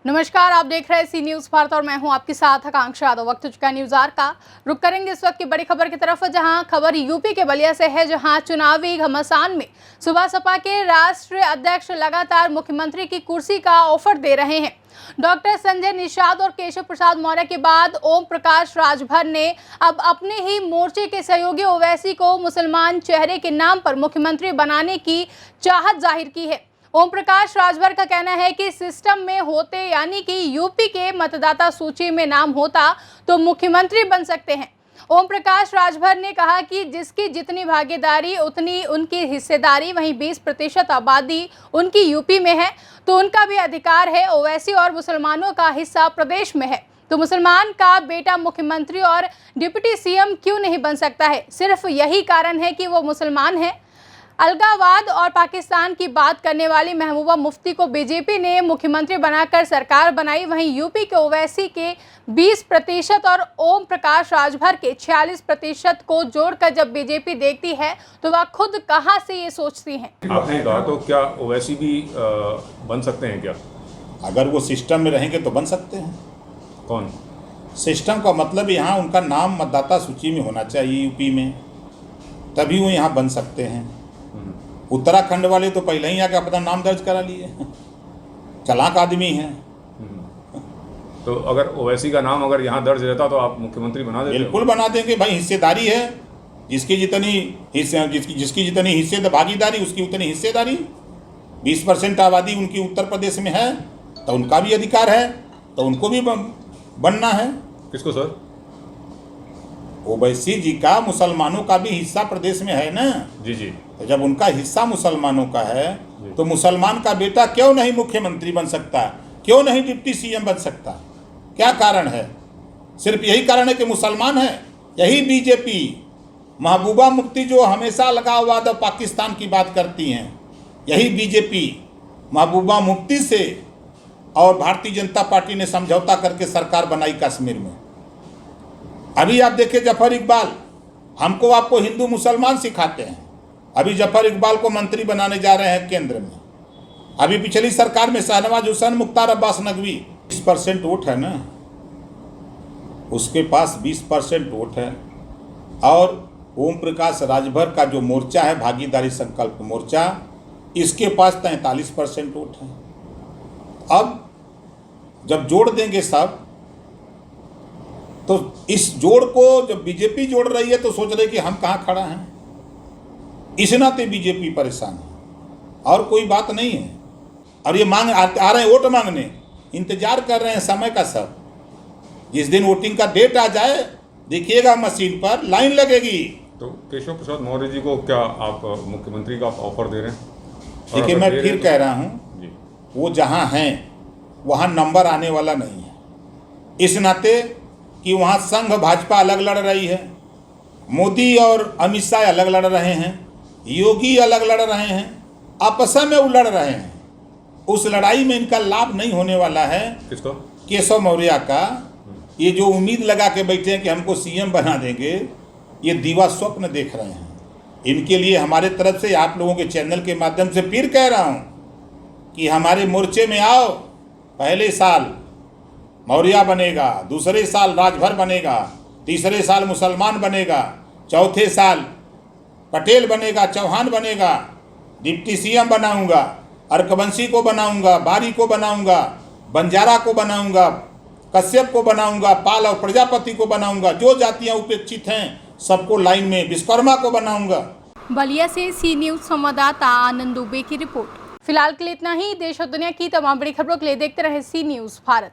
नमस्कार, आप देख रहे हैं सी न्यूज भारत और मैं हूं आपके साथ आकांक्षा यादव। वक्त हो चुका है न्यूज आर का। रुक करेंगे इस वक्त की बड़ी खबर की तरफ, जहां खबर यूपी के बलिया से है, जहां चुनावी घमासान में सुबह सपा के राष्ट्रीय अध्यक्ष लगातार मुख्यमंत्री की कुर्सी का ऑफर दे रहे हैं। डॉक्टर संजय निषाद और केशव प्रसाद मौर्य के बाद ओम प्रकाश राजभर ने अब अपने ही मोर्चे के सहयोगी ओवैसी को मुसलमान चेहरे के नाम पर मुख्यमंत्री बनाने की चाहत जाहिर की है। ओम प्रकाश राजभर का कहना है कि सिस्टम में होते, यानी कि यूपी के मतदाता सूची में नाम होता तो मुख्यमंत्री बन सकते हैं। ओम प्रकाश राजभर ने कहा कि जिसकी जितनी भागीदारी उतनी उनकी हिस्सेदारी, वहीं 20% आबादी उनकी यूपी में है तो उनका भी अधिकार है। ओवैसी और मुसलमानों का हिस्सा प्रदेश में है तो मुसलमान का बेटा मुख्यमंत्री और डिप्टी सीएम क्यों नहीं बन सकता है? सिर्फ यही कारण है कि वो मुसलमान है। अलगाववाद और पाकिस्तान की बात करने वाली महबूबा मुफ्ती को बीजेपी ने मुख्यमंत्री बनाकर सरकार बनाई। वहीं यूपी के ओवैसी के 20% और ओम प्रकाश राजभर के 46% को जोड़कर जब बीजेपी देखती है तो वह खुद कहां से ये सोचती हैं। आपने कहा तो क्या ओवैसी भी बन सकते हैं क्या? अगर वो सिस्टम में रहेंगे तो बन सकते हैं। कौन? सिस्टम का मतलब यहाँ उनका नाम मतदाता सूची में होना चाहिए यूपी में, तभी वो यहाँ बन सकते हैं। उत्तराखंड वाले तो पहले ही आके अपना नाम दर्ज करा लिए, चालाक आदमी हैं। तो अगर ओवैसी का नाम अगर यहाँ दर्ज रहता तो आप मुख्यमंत्री बना देते? बिल्कुल बना देंगे भाई, हिस्सेदारी है। जिसकी जितनी हिस्से भागीदारी उसकी उतनी हिस्सेदारी। 20% आबादी उनकी उत्तर प्रदेश में है तो उनका भी अधिकार है, तो उनको भी बनना है। किसको सर? ओवैसी जी का मुसलमानों का भी हिस्सा प्रदेश में है ना। जी जी। तो जब उनका हिस्सा मुसलमानों का है तो मुसलमान का बेटा क्यों नहीं मुख्यमंत्री बन सकता, क्यों नहीं डिप्टी सीएम बन सकता? क्या कारण है? सिर्फ यही कारण है कि मुसलमान है। यही बीजेपी महबूबा मुफ्ती जो हमेशा अलगाववाद और पाकिस्तान की बात करती हैं, यही बीजेपी महबूबा मुफ्ती से और भारतीय जनता पार्टी ने समझौता करके सरकार बनाई कश्मीर में। अभी आप देखिए जफर इकबाल, हमको आपको हिंदू मुसलमान सिखाते हैं। अभी जफर इकबाल को मंत्री बनाने जा रहे हैं केंद्र में। अभी पिछली सरकार में शाहनवाज हुसैन, मुख्तार अब्बास नकवी, 20% वोट है ना, उसके पास 20% वोट है। और ओम प्रकाश राजभर का जो मोर्चा है, भागीदारी संकल्प मोर्चा, इसके पास 43% वोट है। अब जब जोड़ देंगे सब, तो इस जोड़ को जब बीजेपी जोड़ रही है तो सोच रहे कि हम कहाँ खड़ा हैं। इस नाते बीजेपी परेशान है और कोई बात नहीं है। और ये मांग आ रहे हैं वोट मांगने, इंतजार कर रहे हैं समय का। सब जिस दिन वोटिंग का डेट आ जाए देखिएगा मशीन पर लाइन लगेगी। तो केशव प्रसाद मौर्य जी को क्या आप मुख्यमंत्री का ऑफर दे रहे हैं? देखिए मैं फिर कह रहा हूँ, वो जहाँ हैं वहाँ नंबर आने वाला नहीं है। इस नाते कि वहाँ संघ भाजपा अलग लड़ रही है, मोदी और अमित शाह अलग लड़ रहे हैं, योगी अलग लड़ रहे हैं, आपस में वो लड़ रहे हैं। उस लड़ाई में इनका लाभ नहीं होने वाला है। किसको? केशव मौर्य का। ये जो उम्मीद लगा के बैठे हैं कि हमको सीएम बना देंगे, ये दीवा स्वप्न देख रहे हैं। इनके लिए हमारे तरफ से आप लोगों के चैनल के माध्यम से फिर कह रहा हूँ कि हमारे मोर्चे में आओ। पहले साल मौर्य बनेगा, दूसरे साल राजभर बनेगा, तीसरे साल मुसलमान बनेगा, चौथे साल पटेल बनेगा, चौहान बनेगा, डिप्टी सीएम बनाऊंगा, अर्कवंशी को बनाऊंगा, बारी को बनाऊंगा, बंजारा को बनाऊंगा, कश्यप को बनाऊंगा, पाल और प्रजापति को बनाऊंगा, जो जातियां उपेक्षित हैं सबको लाइन में, विश्वकर्मा को बनाऊंगा। बलिया से सी न्यूज संवाददाता आनंद दुबे की रिपोर्ट। फिलहाल के लिए इतना ही। देश और दुनिया की तमाम बड़ी खबरों के लिए देखते रहे सी न्यूज भारत।